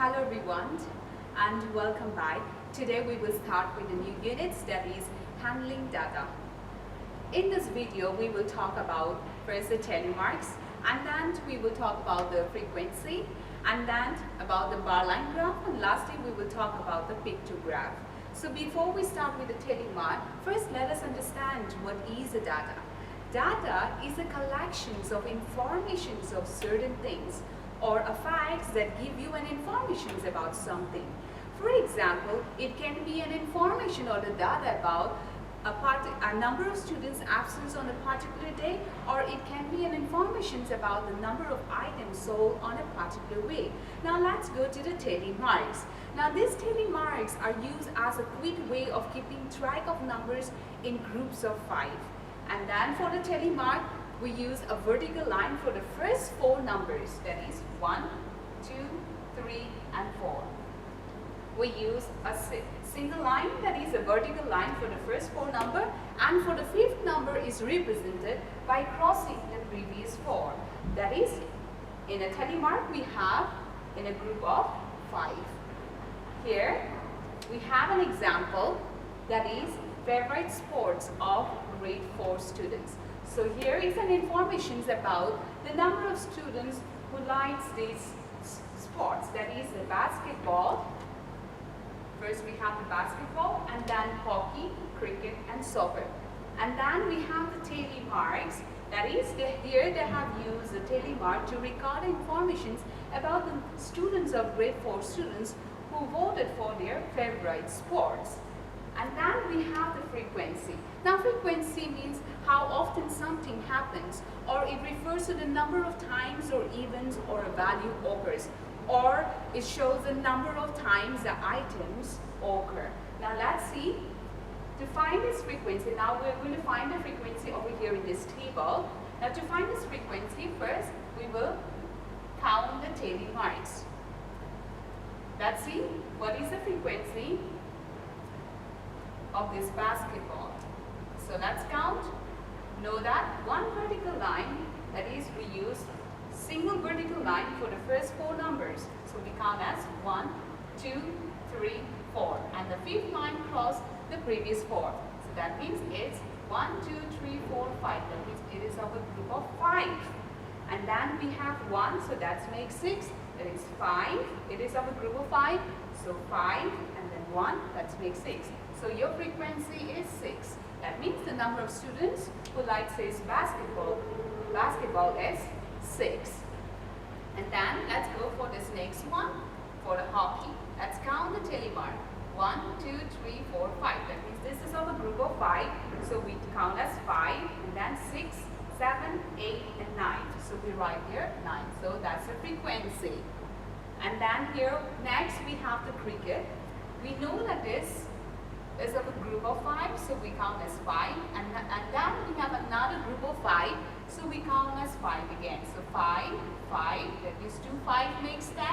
Hello everyone and welcome back. Today we will start with a new unit, that is handling data. In this video we will talk about first the telemarks, and then we will talk about the frequency, and then about the bar line graph, and lastly we will talk about the pictograph. So before we start with the telemark, first let us understand what is the data. Data is a collection of informations of certain things or a facts that give you an information about something. For example, it can be an information or the data about a number of students absent on a particular day, or it can be an information about the number of items sold on a particular way. Now let's go to the telemarks. Now these telemarks are used as a quick way of keeping track of numbers in groups of 5. And then for the telemark, we use a vertical line for the first 4 numbers, that is 1, 2, 3, and 4. We use a single line, that is a vertical line for the first 4 number, and for the 5th number is represented by crossing the previous 4. That is, in a telemark we have in a group of 5. Here we have an example, that is favorite sports of grade 4 students. So here is an information about the number of students who likes these sports, that is the basketball. First we have the basketball, and then hockey, cricket, and soccer. And then we have the telemarks, that is here they have used the telemark to record information about the students of grade 4 students who voted for their favorite sports. And then we have the frequency. Now frequency means how often something happens, or it refers to the number of times or events or a value occurs, or it shows the number of times the items occur. Now let's see. To find this frequency, now we're going to find the frequency over here in this table. Now to find this frequency, first we will count the telemarks. Let's see what is the frequency of this basketball. So let's count. Know that one vertical line, that is we use single vertical line for the first 4 numbers. So we count as 1, 2, 3, 4, and the 5th line cross the previous 4. So that means it's 1, 2, 3, 4, 5. That means it is of a group of 5. And then we have 1, so that makes 6. That is 5. It is of a group of 5. So 5 and then 1, that makes 6. So your frequency is 6. That means the number of students who like says basketball is 6. And then let's go for this next one, for the hockey. Let's count the telemark. 1, 2, 3, 4, 5. That means this is of a group of 5. So we count as 5, and then 6, 7, 8, and 9. So we write here 9. So that's the frequency. And then here next we have the cricket. We know that this is of a group of 5, so we count as 5, and then we have another group of 5, so we count as 5 again. So 5, 5, that is 2, 5 makes 10,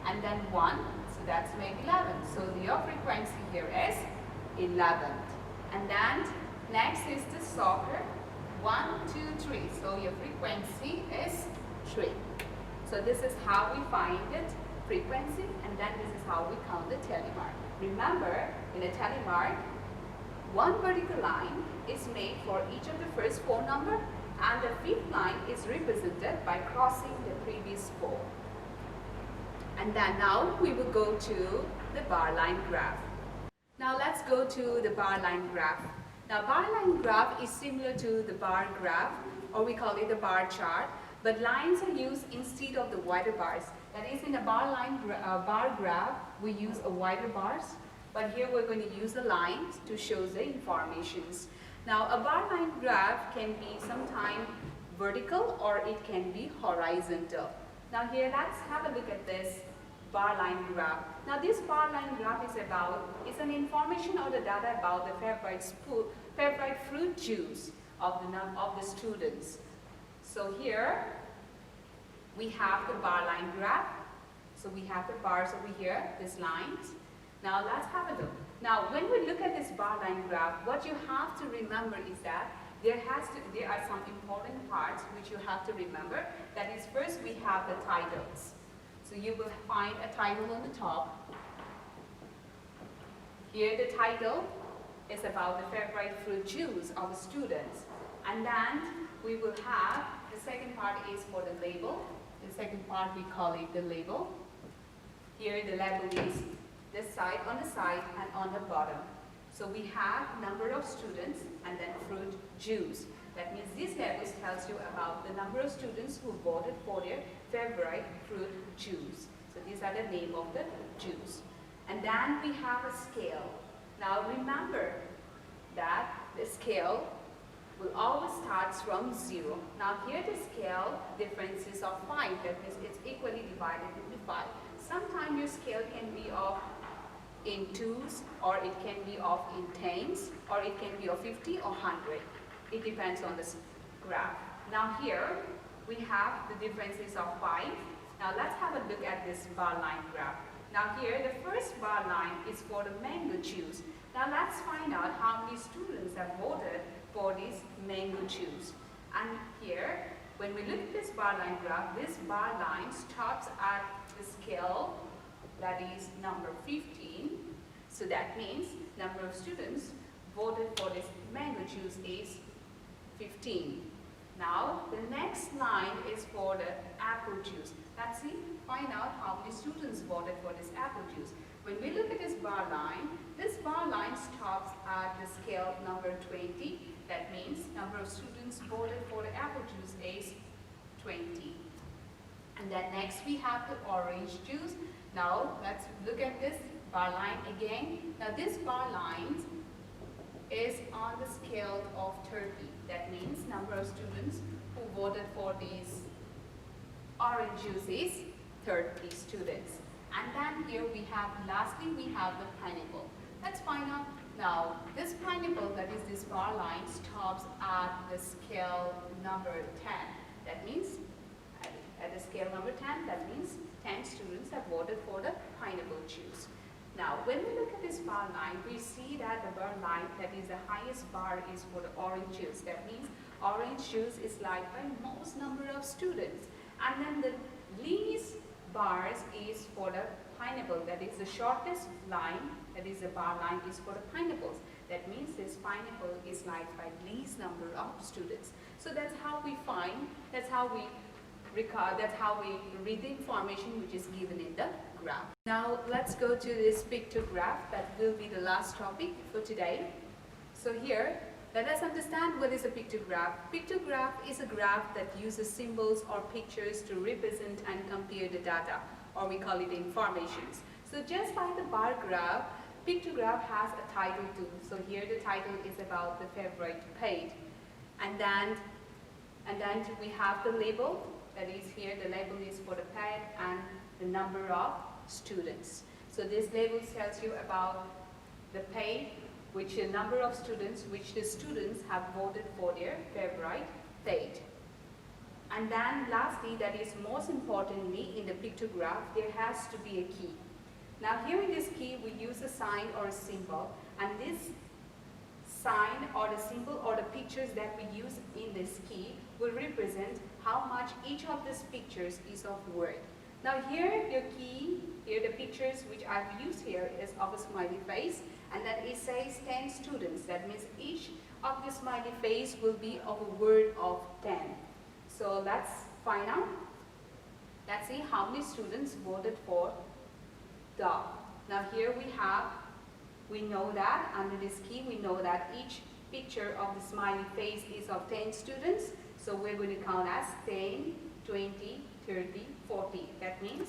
and then 1, so that's make 11. So your frequency here is 11. And then next is the soccer, 1, 2, 3, so your frequency is 3. So this is how we find it, frequency, and then this is how we count the telemark. Remember, in a telemark, one vertical line is made for each of the first 4 numbers, and the 5th line is represented by crossing the previous 4. And then now we will go to the bar line graph. Now let's go to the bar line graph. Now bar line graph is similar to the bar graph, or we call it the bar chart, but lines are used instead of the wider bars. That is, in a bar graph, we use a wider bars, but here we're going to use the lines to show the informations. Now, a bar line graph can be sometimes vertical or it can be horizontal. Now here, let's have a look at this bar line graph. Now this bar line graph is an information or the data about the favorite fruit juice of the students. So here, we have the bar line graph. So we have the bars over here, these lines. Now let's have a look. Now when we look at this bar line graph, what you have to remember is that there are some important parts which you have to remember. That is, first we have the titles. So you will find a title on the top. Here the title is about the favorite fruit juice of the students. And then we will have, the second part is for the label. The second part we call it the label. Here the label is this side, on the side and on the bottom. So we have number of students and then fruit juice. That means these labels tells you about the number of students who voted for their favorite fruit juice. So these are the name of the juice. And then we have a scale. Now remember that the scale will always start from 0. Now here the scale difference is of 5. That means it's equally divided into 5. Sometimes your scale can be of in 2s, or it can be of in 10s, or it can be of 50 or 100. It depends on the graph. Now here we have the differences of 5. Now let's have a look at this bar line graph. Now here the first bar line is for the mango juice. Now let's find out how many students have voted for this mango juice. And here, when we look at this bar line graph, this bar line stops at the scale that is number 15. So that means number of students voted for this mango juice is 15. Now the next line is for the apple juice. Let's see, find out how many students voted for this apple juice. When we look at this bar line stops at the scale number 20. That means number of students voted for the apple juice is 20. And then next we have the orange juice. Now let's look at this bar line again. Now this bar line is on the scale of 30. That means number of students who voted for these orange juice is 30 students. And then here we have, lastly we have the pineapple. Let's find out now this pineapple, that is this bar line, stops at the scale number 10. That means at the scale number 10, that means 10 students have voted for the pineapple juice. Now when we look at this bar line, we see that the bar line, that is the highest bar, is for the orange juice. That means orange juice is liked by most number of students. And then the least bars is for the pineapple. That is the shortest line, that is the bar line, is for the pineapples. That means this pineapple is liked by least number of students. So that's how we find, that's how we record, that's how we read the information which is given in the graph. Now let's go to this pictograph. That will be the last topic for today. So here, let us understand what is a pictograph. Pictograph is a graph that uses symbols or pictures to represent and compare the data, or we call it informations. So just like the bar graph, pictograph has a title too. So here the title is about the favorite page. And then we have the label. That is here, the label is for the page and the number of students. So this label tells you about the page, which the number of students, which the students have voted for their favorite page. And then lastly, that is most importantly, in the pictograph, there has to be a key. Now here in this key, we use a sign or a symbol, and this sign or the symbol or the pictures that we use in this key will represent how much each of these pictures is of word. Now here the key, here the pictures which I've used here is of a smiley face, and then it says 10 students. That means each of the smiley face will be of a word of 10. So let's find out. Let's see how many students voted for dog. Now here we know that under this key, we know that each picture of the smiley face is of 10 students. So we're going to count as 10, 20, 30, 40. That means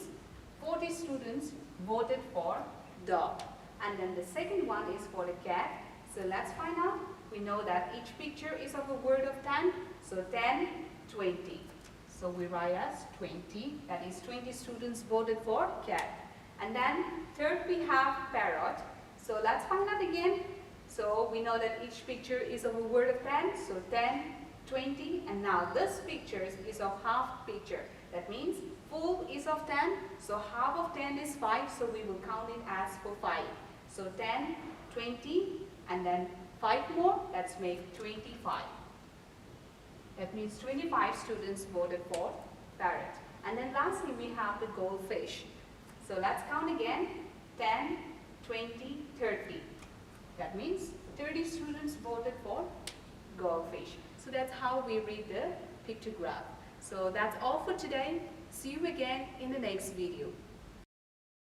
40 students voted for dog. And then the second one is for the cat. So let's find out. We know that each picture is of a word of 10. So 10, 20. So we write as 20. That is 20 students voted for cat. And then third we have parrot. So let's find out again. So we know that each picture is of a word of 10. So 10, 20, and now this picture is of half picture. That means full is of 10, so half of 10 is 5, so we will count it as for 5. So 10, 20, and then 5 more, let's make 25. That means 25 students voted for parrot. And then lastly, we have the goldfish. So let's count again. 10, 20, 30. That means 30 students voted for goldfish. So that's how we read the pictograph. So that's all for today. See you again in the next video.